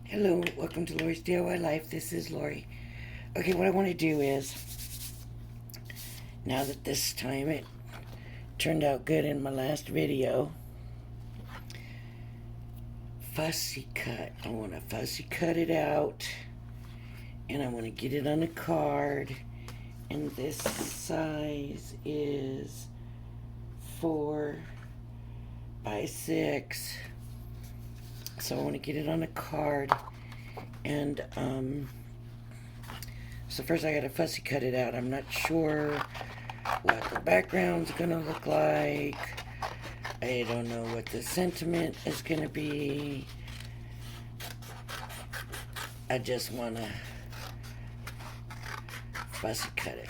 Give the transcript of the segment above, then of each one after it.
Hello, welcome to Lori's DIY Life. This is Lori. Okay, what I want to do is, now that this time it turned out good in my last video, fussy cut. I want to fussy cut it out, and I want to get it on a card. And this size is 4 by 6. So I want to get it on a card, and so first I gotta fussy cut it out. I'm not sure what the background's gonna look like. I don't know what the sentiment is gonna be. I just wanna fussy cut it.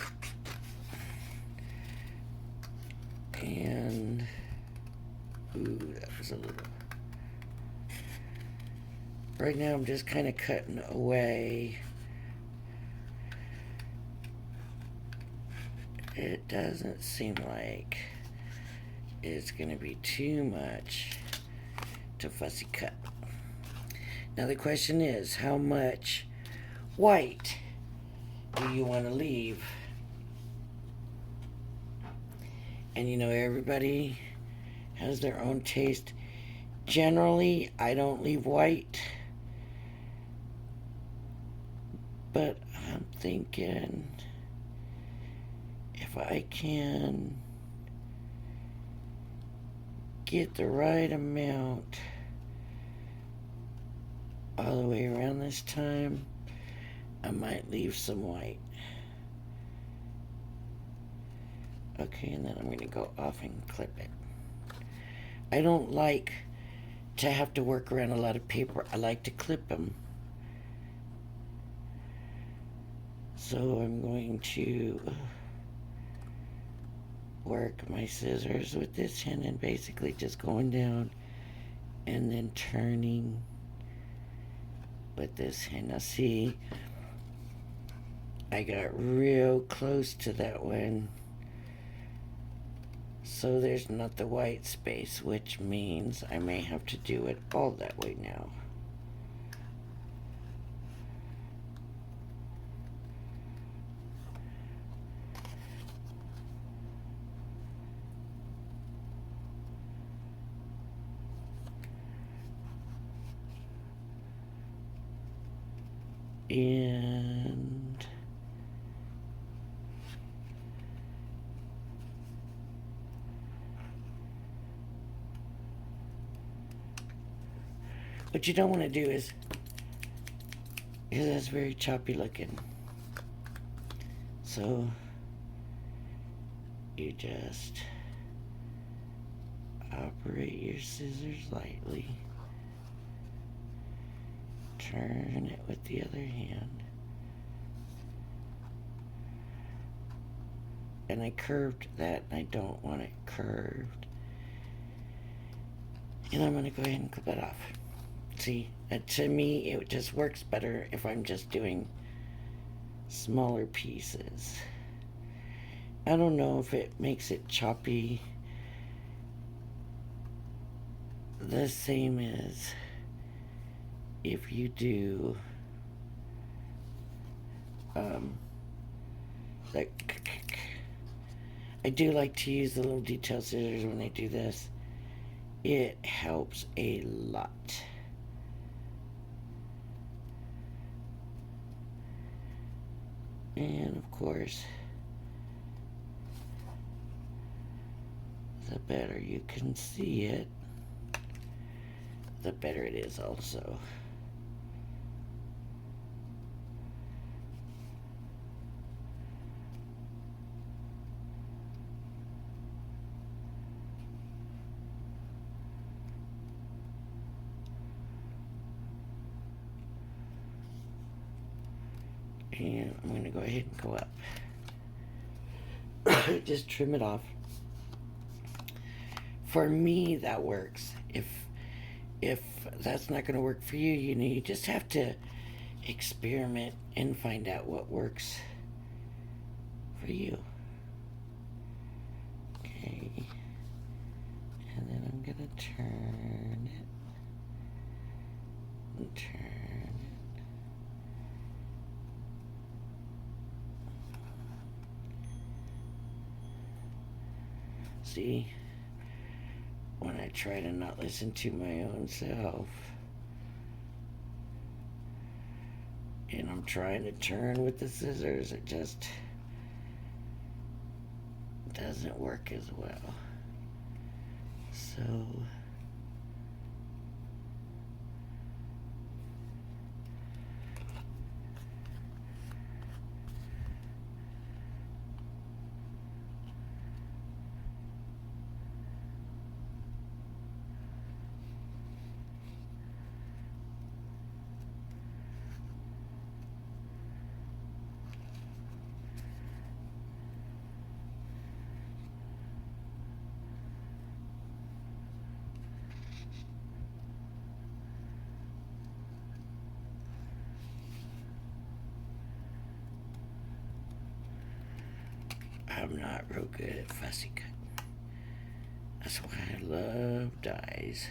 And ooh, that was a little. Right now I'm just kind of cutting away. It doesn't seem like it's going to be too much to fussy cut. Now the question is, how much white do you want to leave? And you know, everybody has their own taste. Generally, I don't leave white, but I'm thinking if I can get the right amount all the way around this time, I might leave some white. Okay, and then I'm going to go off and clip it. I don't like to have to work around a lot of paper. I like to clip them. So I'm going to work my scissors with this hand and basically just going down and then turning with this hand. Now see, I got real close to that one, so there's not the white space, which means I may have to do it all that way now. And what you don't want to do is that's very choppy looking. So you just operate your scissors lightly. Turn it with the other hand. And I curved that, and I don't want it curved. And I'm going to go ahead and clip it off. See, to me, it just works better if I'm just doing smaller pieces. I don't know if it makes it choppy the same as if you do like, I do like to use the little detail scissors when I do this. It helps a lot. And of course, the better you can see it, the better it is also. And I'm going to go ahead and go up. Just trim it off. For me, that works. If that's not going to work for you, you know, you just have to experiment and find out what works for you. Okay. And then I'm going to turn it and turn See? When I try to not listen to my own self. And I'm trying to turn with the scissors, it just doesn't work as well. So I'm not real good at fussy cut. That's why I love dyes.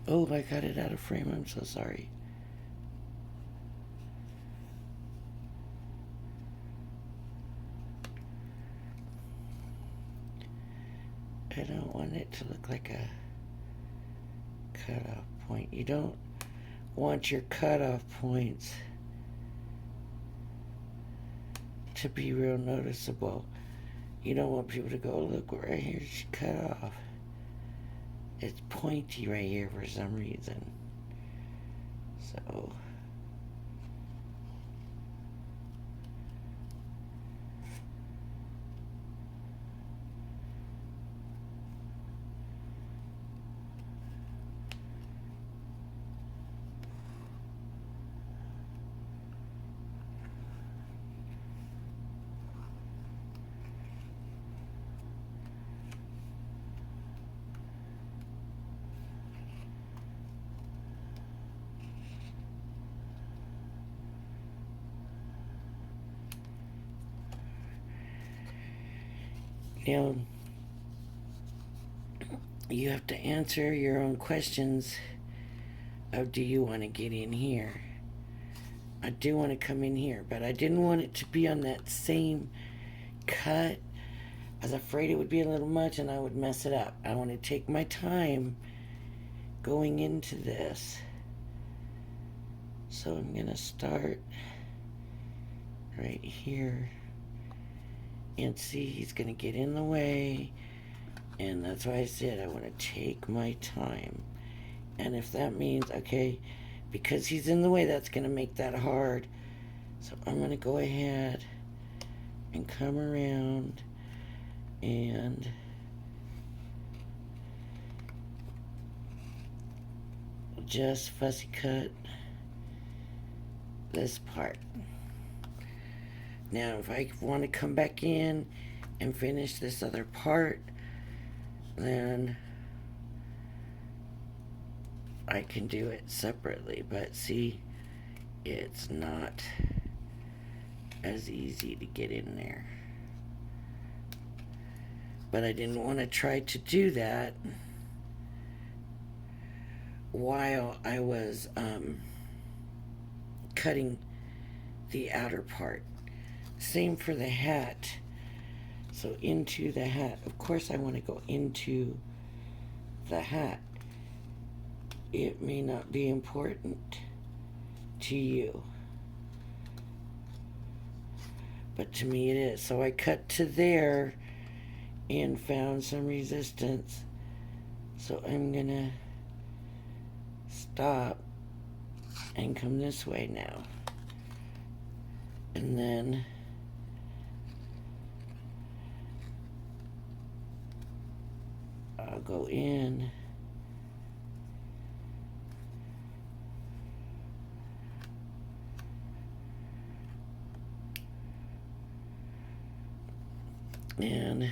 Oh, I got it out of frame. I'm so sorry. I don't want it to look like a cutoff point. You don't want your cutoff points to be real noticeable. You don't want people to go, look, right here she cut off. It's pointy right here for some reason. So now you have to answer your own questions of, do you want to get in here? I do want to come in here, but I didn't want it to be on that same cut. I was afraid it would be a little much and I would mess it up. I want to take my time going into this. So I'm going to start right here. And see, he's going to get in the way. And that's why I said I want to take my time. And if that means, okay, because he's in the way, that's going to make that hard. So I'm going to go ahead and come around and just fussy cut this part. Now, if I want to come back in and finish this other part, then I can do it separately. But see, it's not as easy to get in there. But I didn't want to try to do that while I was cutting the outer part. Same for the hat. So into the hat, of course I want to go into the hat. It may not be important to you, but to me it is. So I cut to there and found some resistance. So I'm gonna stop and come this way now. And then I'll go in and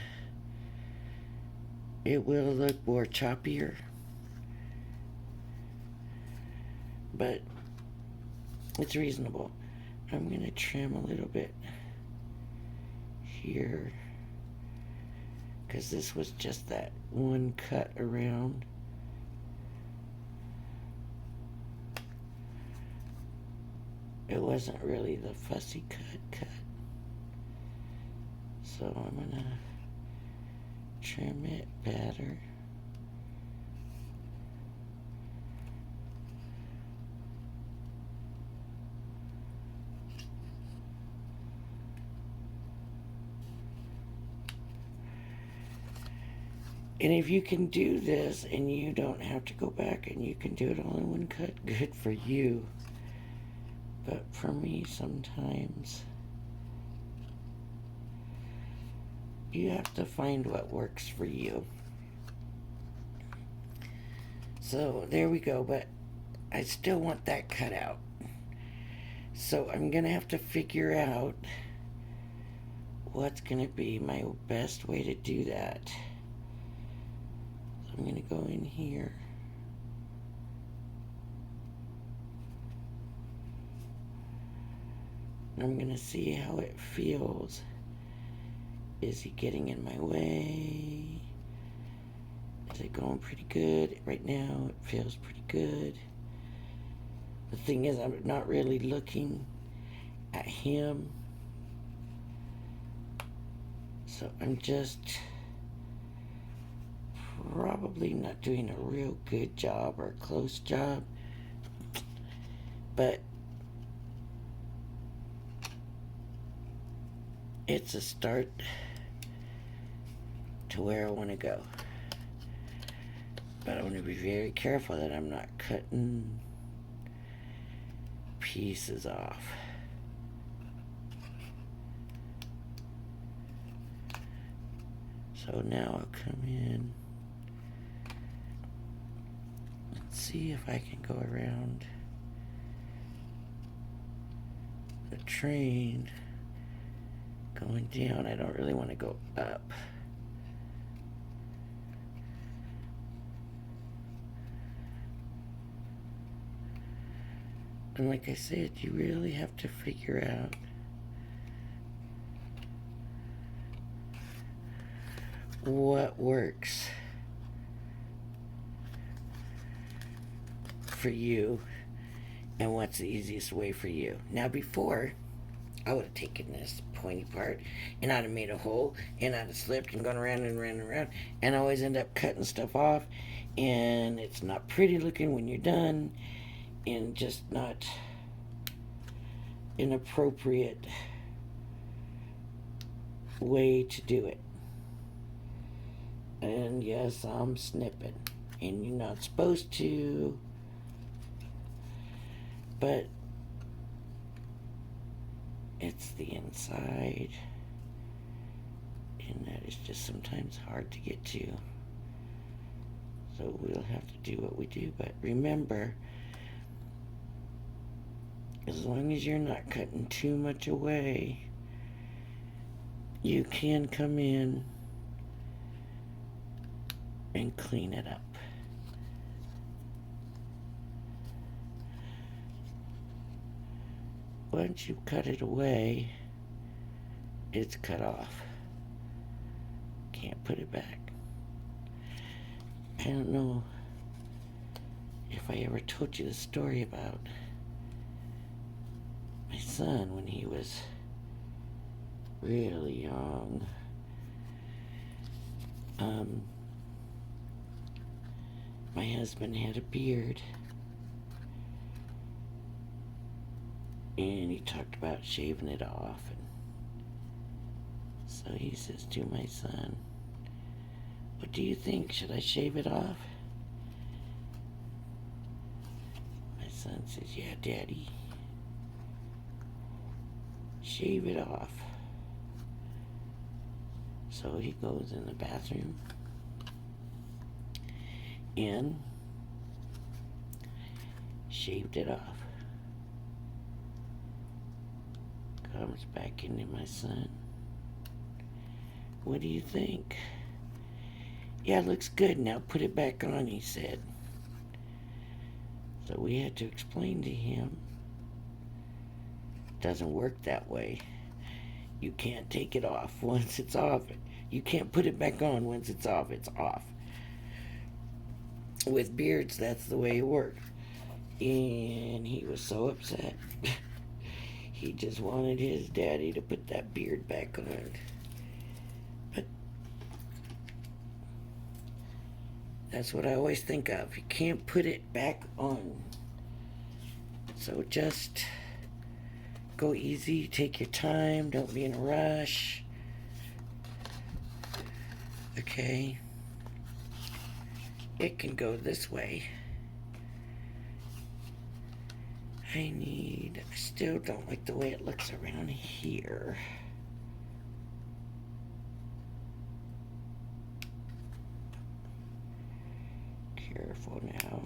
it will look more choppier, but it's reasonable. I'm going to trim a little bit here, because this was just that one cut around. It wasn't really the fussy cut. So I'm going to trim it better. And if you can do this and you don't have to go back and you can do it all in one cut, good for you. But for me, sometimes you have to find what works for you. So there we go, but I still want that cut out. So I'm going to have to figure out what's going to be my best way to do that. I'm going to go in here. And I'm going to see how it feels. Is he getting in my way? Is it going pretty good? Right now it feels pretty good. The thing is, I'm not really looking at him. So I'm just probably not doing a real good job or a close job, but it's a start to where I want to go. But I want to be very careful that I'm not cutting pieces off. So now I'll come in. See if I can go around the train going down. I don't really want to go up. And like I said, you really have to figure out what works for you and what's the easiest way for you. Now before, I would have taken this pointy part and I'd have made a hole and I'd have slipped and gone around and around and around, and I always end up cutting stuff off, and it's not pretty looking when you're done, and just not an appropriate way to do it. And yes, I'm snipping, and you're not supposed to, but it's the inside, and that is just sometimes hard to get to. So we'll have to do what we do, but remember, as long as you're not cutting too much away, you can come in and clean it up. Once you cut it away, it's cut off. Can't put it back. I don't know if I ever told you the story about my son when he was really young. My husband had a beard, and he talked about shaving it off, and so he says to my son, "What do you think? Should I shave it off?" My son says, "Yeah, Daddy, shave it off." So he goes in the bathroom and shaved it off. Comes back into my son. "What do you think?" "Yeah, it looks good. Now put it back on," he said. So we had to explain to him Doesn't work that way. You can't take it off once it's off. You can't put it back on once it's off. It's off. With beards, that's the way it works. And he was so upset. He just wanted his daddy to put that beard back on. But that's what I always think of. You can't put it back on. So just go easy, take your time, don't be in a rush. Okay. It can go this way. I still don't like the way it looks around here. Careful now.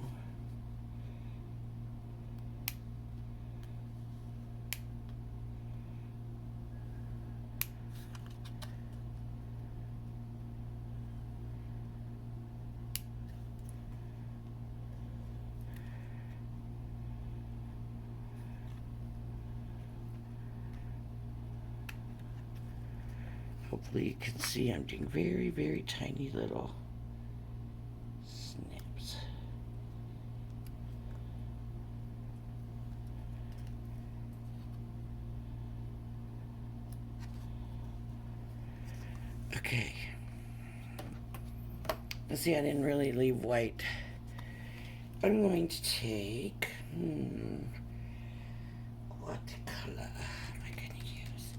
Hopefully you can see I'm doing very, very tiny little snips. Okay. Let's see, I didn't really leave white. I'm going to take, what color am I going to use?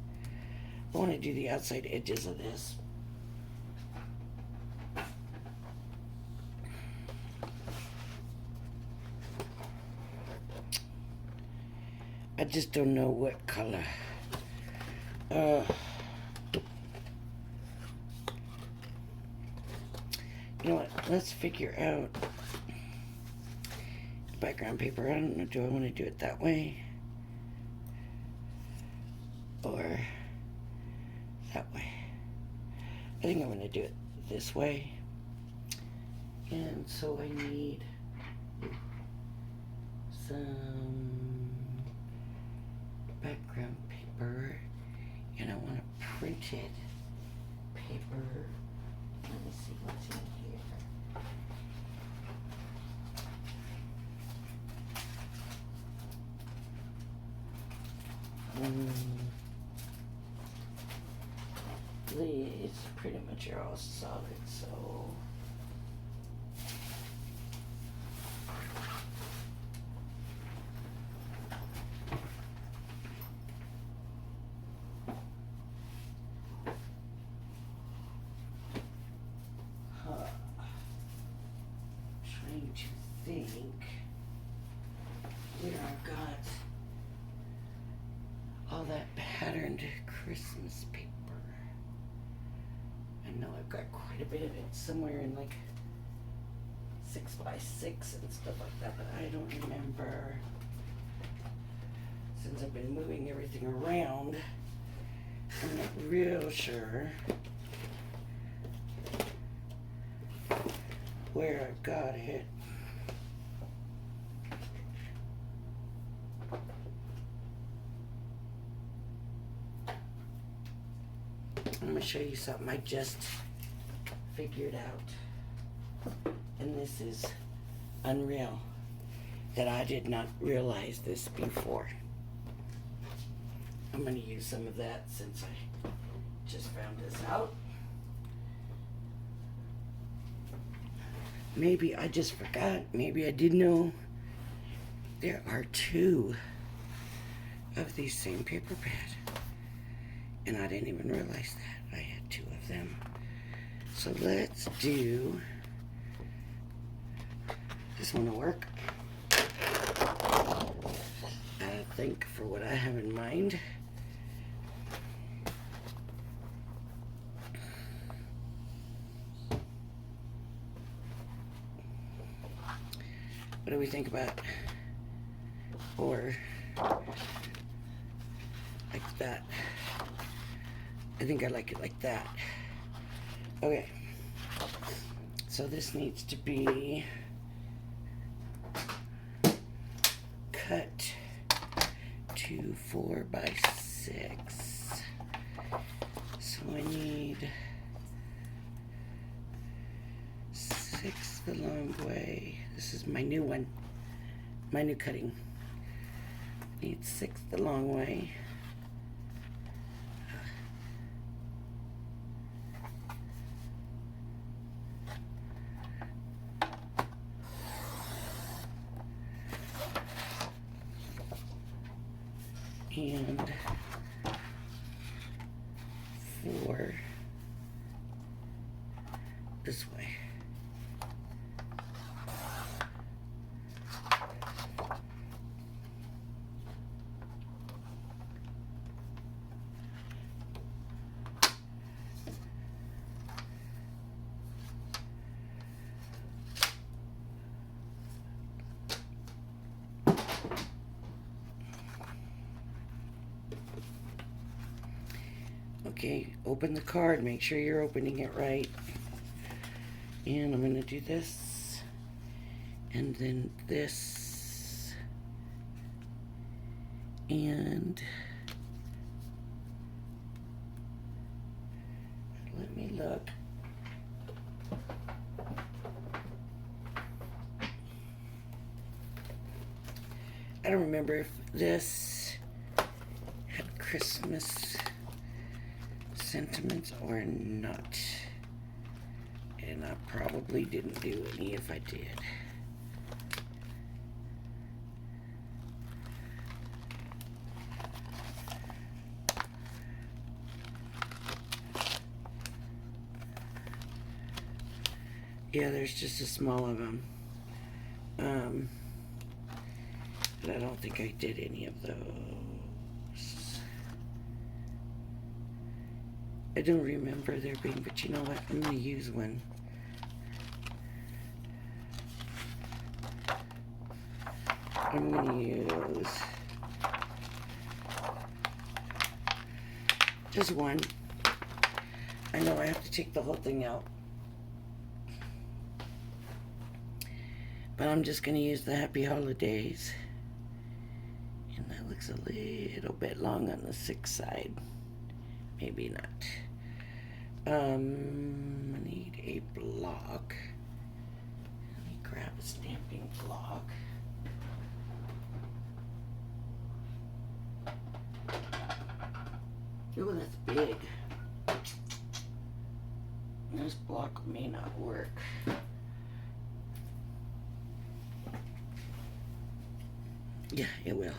I want to do the outside edges of this. I just don't know what color. You know what? Let's figure out background paper. I don't know. Do I want to do it that way or that way? I think I'm going to do it this way. And so I need some background paper, and I want a printed paper. Let me see what's in here. These pretty much are all solid, so trying to think where I've got all that patterned Christmas paper. I know I've got quite a bit of it somewhere in like 6x6 and stuff like that, but I don't remember. Since I've been moving everything around, I'm not real sure where I got it. I'm going to show you something I just figured out. And this is unreal that I did not realize this before. I'm going to use some of that since I just found this out. Maybe I just forgot. Maybe I didn't know. There are 2 of these same paper pads. And I didn't even realize that I had 2 of them. So let's do, this one will work, I think, for what I have in mind. What do we think about, or like that? I think I like it like that. Okay. So this needs to be cut to 4 by 6. So I need 6 the long way. This is my new one, my new cutting. Need 6 the long way. And 4 this way. Okay, open the card, make sure you're opening it right. And I'm going to do this, and then this, and let me look. I don't remember if this had Christmas sentiments or not, and I probably didn't do any if I did. Yeah, there's just a small of them, but I don't think I did any of those. I don't remember there being, but you know what? I'm going to use one. I'm going to use just one. I know I have to take the whole thing out, but I'm just going to use the Happy Holidays. And that looks a little bit long on the 6 side. Maybe not. I need a block. Let me grab a stamping block. Oh, that's big. This block may not work. Yeah, it will.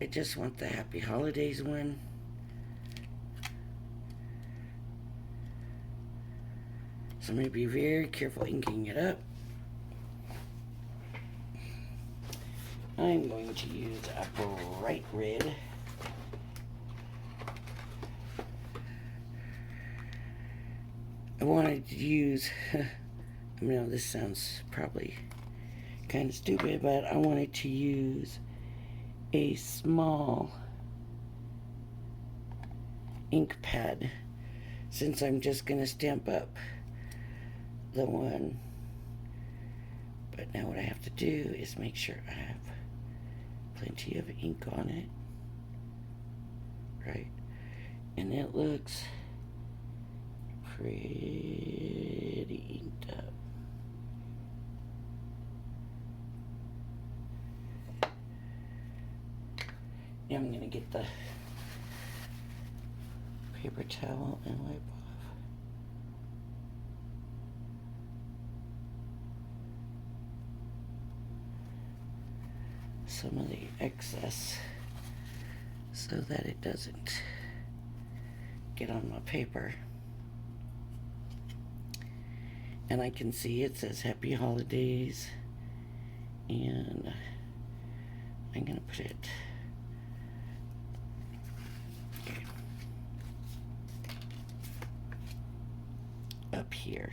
I just want the Happy Holidays one. So I'm going to be very careful inking it up. I'm going to use a bright red. I wanted to use, I know this sounds probably kind of stupid, but I wanted to use a small ink pad since I'm just going to stamp up the one. But now what I have to do is make sure I have plenty of ink on it, right? And it looks pretty inked up. Now I'm going to get the paper towel and wipe off some of the excess so that it doesn't get on my paper. And I can see it says Happy Holidays, and I'm going to put it up here.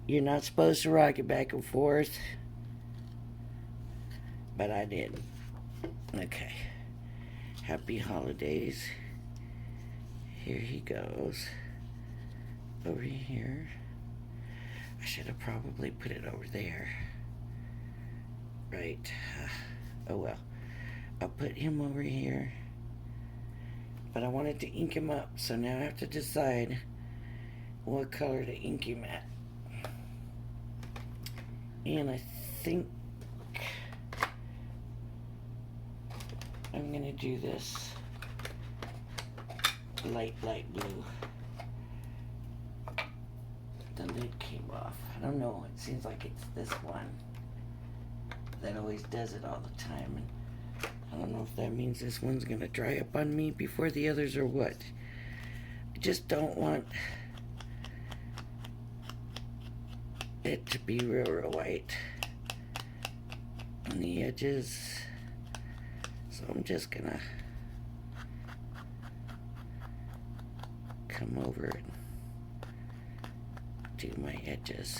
You're not supposed to rock it back and forth, but I did. Okay. Happy Holidays. Here he goes. over here. I should have probably put it over there. Right. Oh well. I'll put him over here. But I wanted to ink him up, so now I have to decide what color to ink him at. And I think I'm gonna do this light blue. The lid came off. I don't know, it seems like it's this one that always does it all the time. And I don't know if that means this one's gonna dry up on me before the others or what. I just don't want it to be real white on the edges. So I'm just gonna come over and do my edges.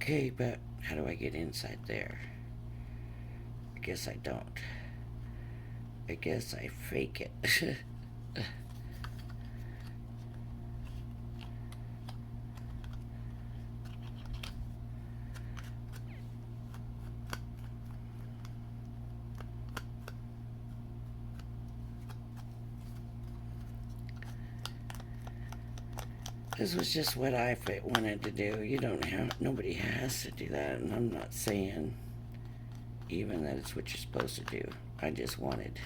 Okay, but how do I get inside there? I guess I don't. I guess I fake it. This was just what I wanted to do. You don't have, nobody has to do that, and I'm not saying even that it's what you're supposed to do. I just wanted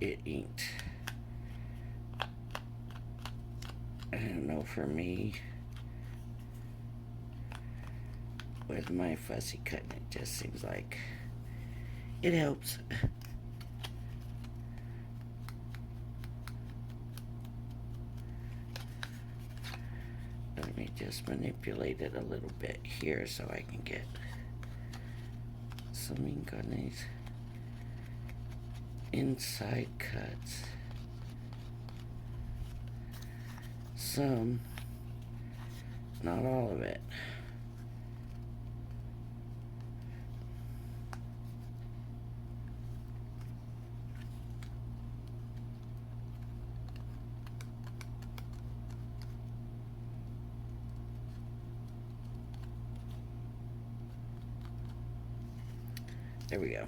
it inked. I don't know, for me, with my fussy cutting, it just seems like it helps. Let me just manipulate it a little bit here so I can get some ink on these inside cuts. Some, not all of it. There we go.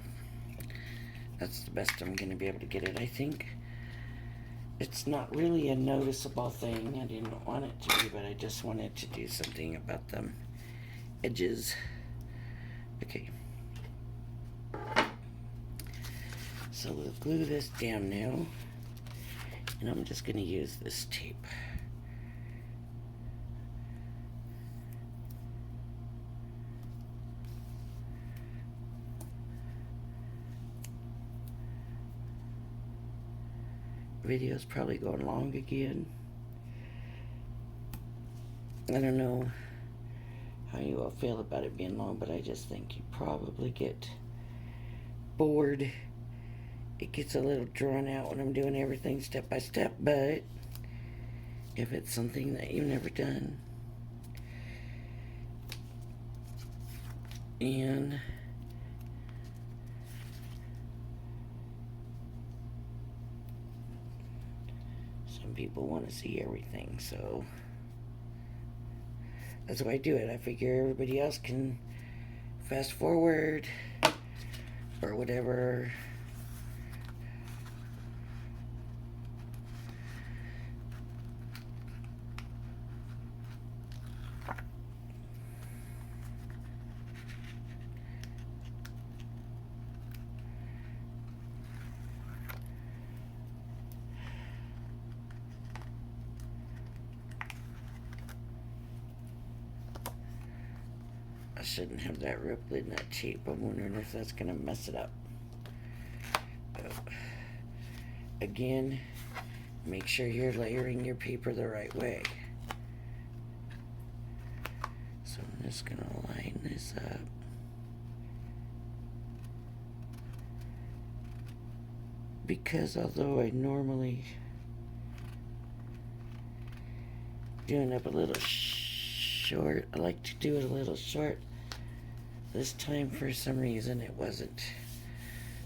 That's the best I'm going to be able to get it, I think. It's not really a noticeable thing. I didn't want it to be, but I just wanted to do something about the edges. Okay. So we'll glue this down now. And I'm just going to use this tape. Video's probably going long again. I don't know how you all feel about it being long, but I just think you probably get bored. It gets a little drawn out when I'm doing everything step by step, but if it's something that you've never done and people want to see everything, so that's why I do it. I figure everybody else can fast forward or whatever. I shouldn't have that ripple in that tape. I'm wondering if that's going to mess it up. Oh. Again, make sure you're layering your paper the right way. So I'm just going to line this up. Because although I normally do it up a little short, I like to do it a little short. This time, for some reason, it wasn't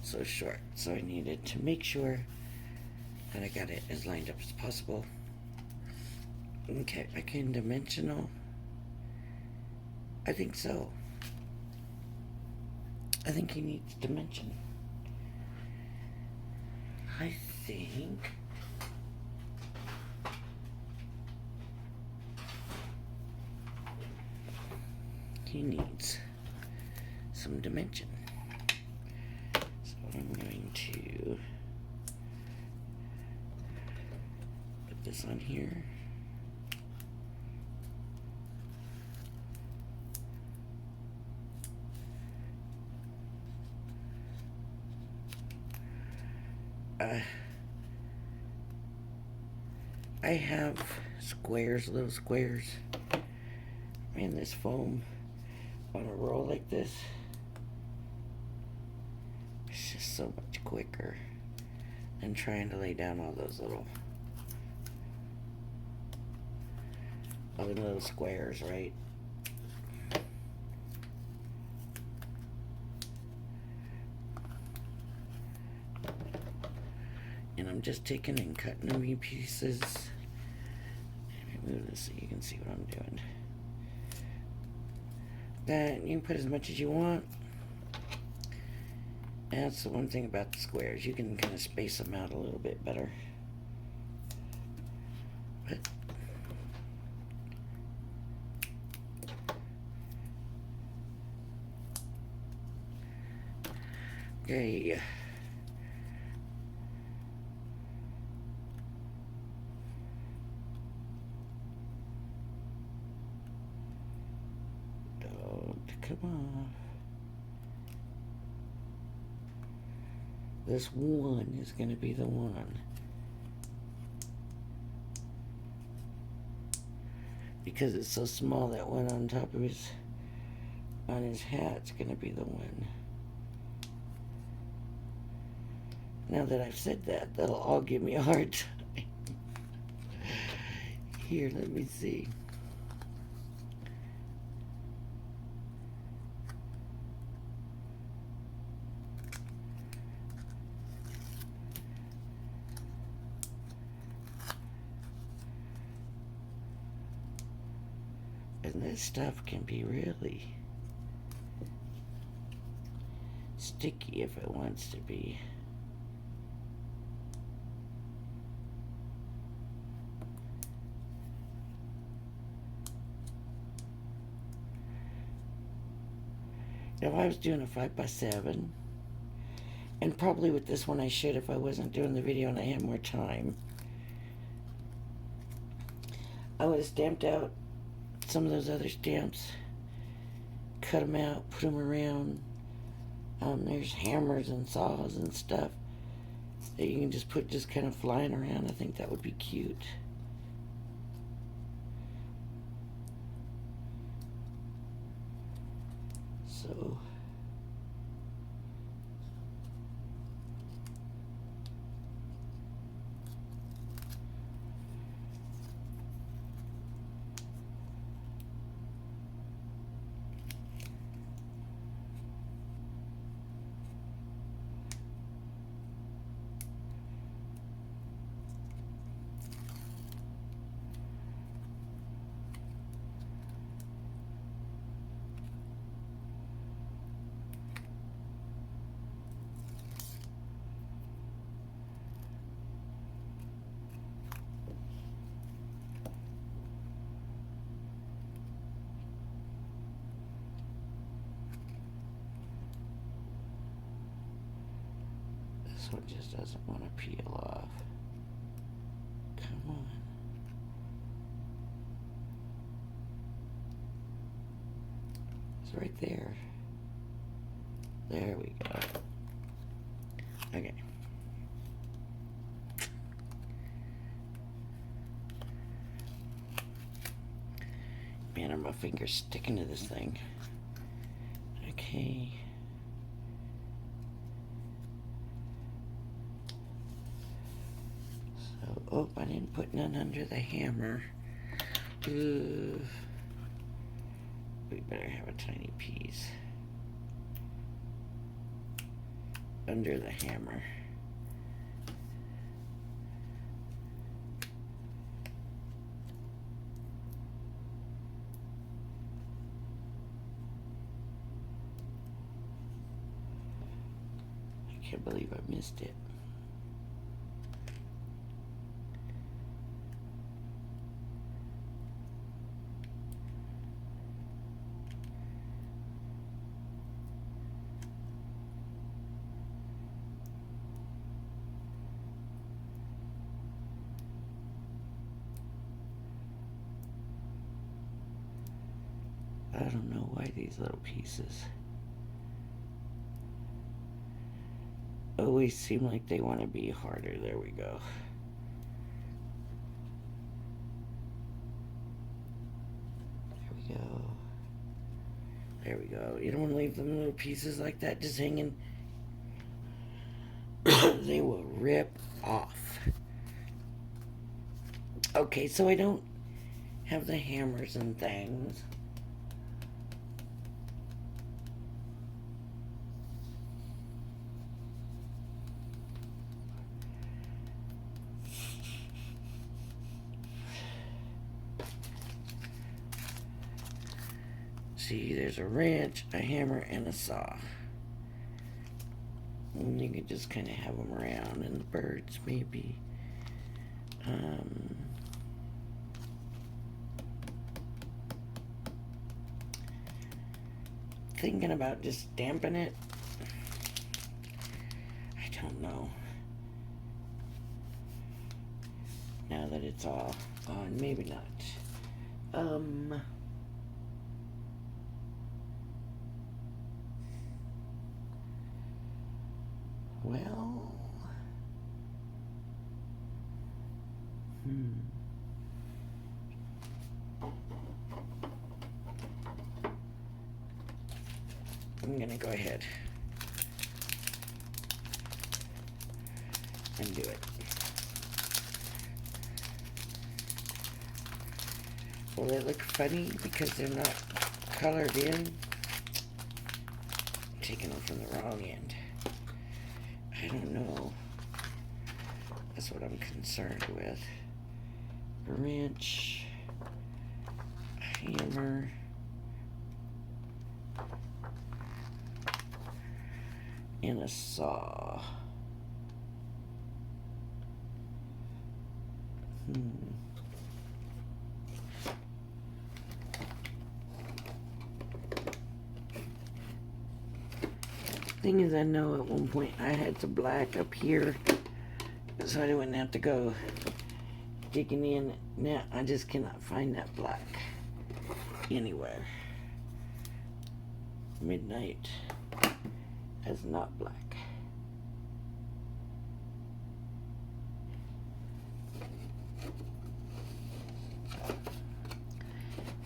so short. So I needed to make sure that I got it as lined up as possible. Okay, I can dimensional. I think so. I think he needs dimension. I think he needs some dimension. So I'm going to put this on here. I have squares, little squares, and this foam on a roll like this. It's just so much quicker than trying to lay down all those little squares, right? And I'm just taking and cutting them in pieces. Let me move this so you can see what I'm doing. That you can put as much as you want. And that's the one thing about the squares. You can kind of space them out a little bit better. But okay. Come on. This one is going to be the one. Because it's so small, that one on top of his hat's going to be the one. Now that I've said that, that'll all give me a hard time. Here, let me see. And this stuff can be really sticky if it wants to be. If I was doing a 5x7, and probably with this one I should if I wasn't doing the video and I had more time, I would have stamped out some of those other stamps, cut them out, put them around. There's hammers and saws and stuff that you can just put just kind of flying around. I think that would be cute. So this one just doesn't want to peel off. Come on. It's right there. There we go. Okay. my finger's sticking to this thing. Okay. So, oh, I didn't put none under the hammer. Ooh. We better have a tiny piece under the hammer. I can't believe I missed it. I don't know why these little pieces always seem like they want to be harder. There we go. There we go. There we go. You don't want to leave them little pieces like that just hanging. They will rip off. Okay, so I don't have the hammers and things. See, there's a wrench, a hammer, and a saw. And you can just kind of have them around, and the birds maybe. Thinking about just stamping it. I don't know. Now that it's all on, maybe not. Well, I'm gonna go ahead and do it. Will they look funny because they're not colored in? I'm taking them from the wrong end. I don't know. That's what I'm concerned with. A wrench, a hammer, and a saw. Thing is, I know at one point I had the black up here, so I wouldn't have to go digging in. Now I just cannot find that black anywhere. Midnight is not black.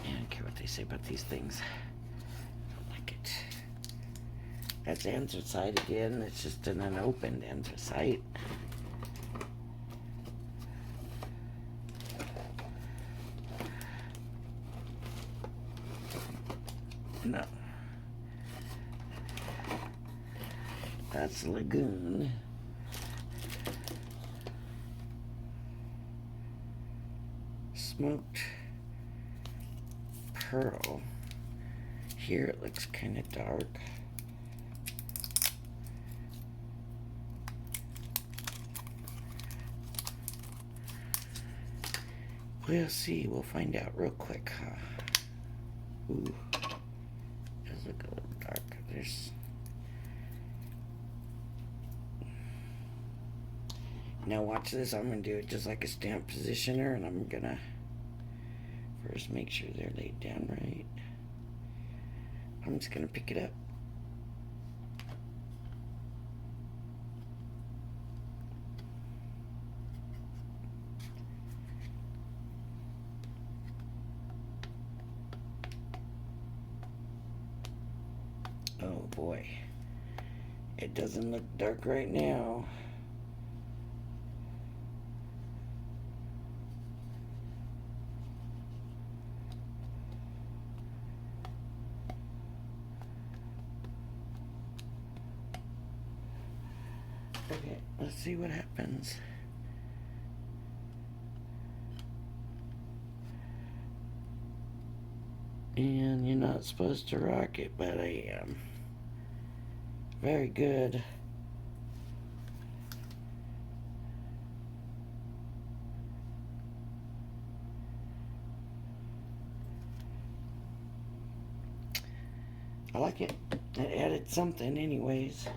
I don't care what they say about these things. I don't like it. That's anthracite again. It's just an unopened anthracite. No. That's Lagoon. Smoked pearl. Here it looks kind of dark. We'll see. We'll find out real quick. Ooh. Does look a little dark. There's... Now watch this. I'm going to do it just like a stamp positioner, and I'm going to first make sure they're laid down right. I'm just going to pick it up. boy. It doesn't look dark right now. Okay, let's see what happens. And you're not supposed to rock it, but I am. Very good. I like it. It added something anyways.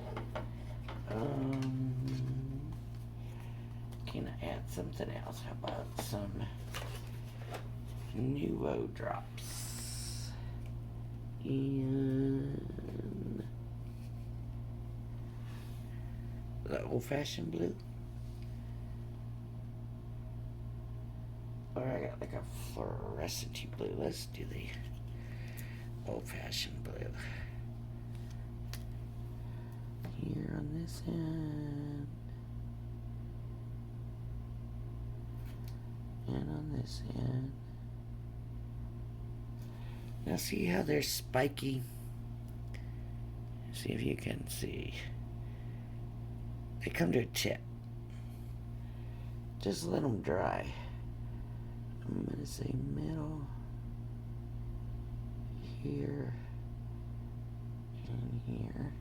Can I add something else? How about some Nouveau drops? And the old-fashioned blue. Or I got like a fluorescent blue. Let's do the old-fashioned blue. Here on this end. And on this end. Now see how they're spiky? See if you can see. They come to a tip. Just let them dry. I'm going to say middle. Here. And here.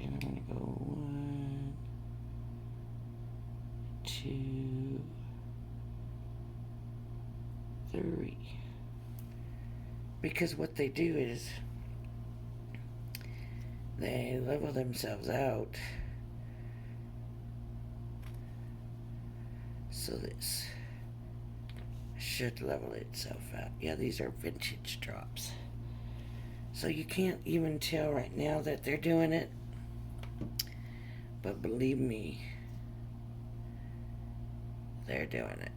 And I'm going to go 1, 2, 3. Because what they do is they level themselves out. So this should level itself out. Yeah, these are vintage drops. So you can't even tell right now that they're doing it. But believe me, they're doing it.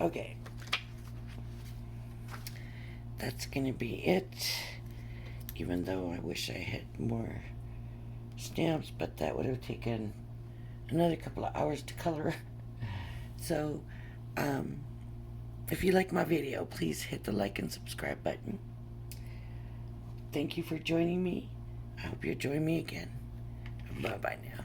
Okay. That's gonna be it. Even though I wish I had more stamps, but that would have taken another couple of hours to color. So, if you like my video, please hit the like and subscribe button. Thank you for joining me. I hope you'll join me again. Bye-bye now.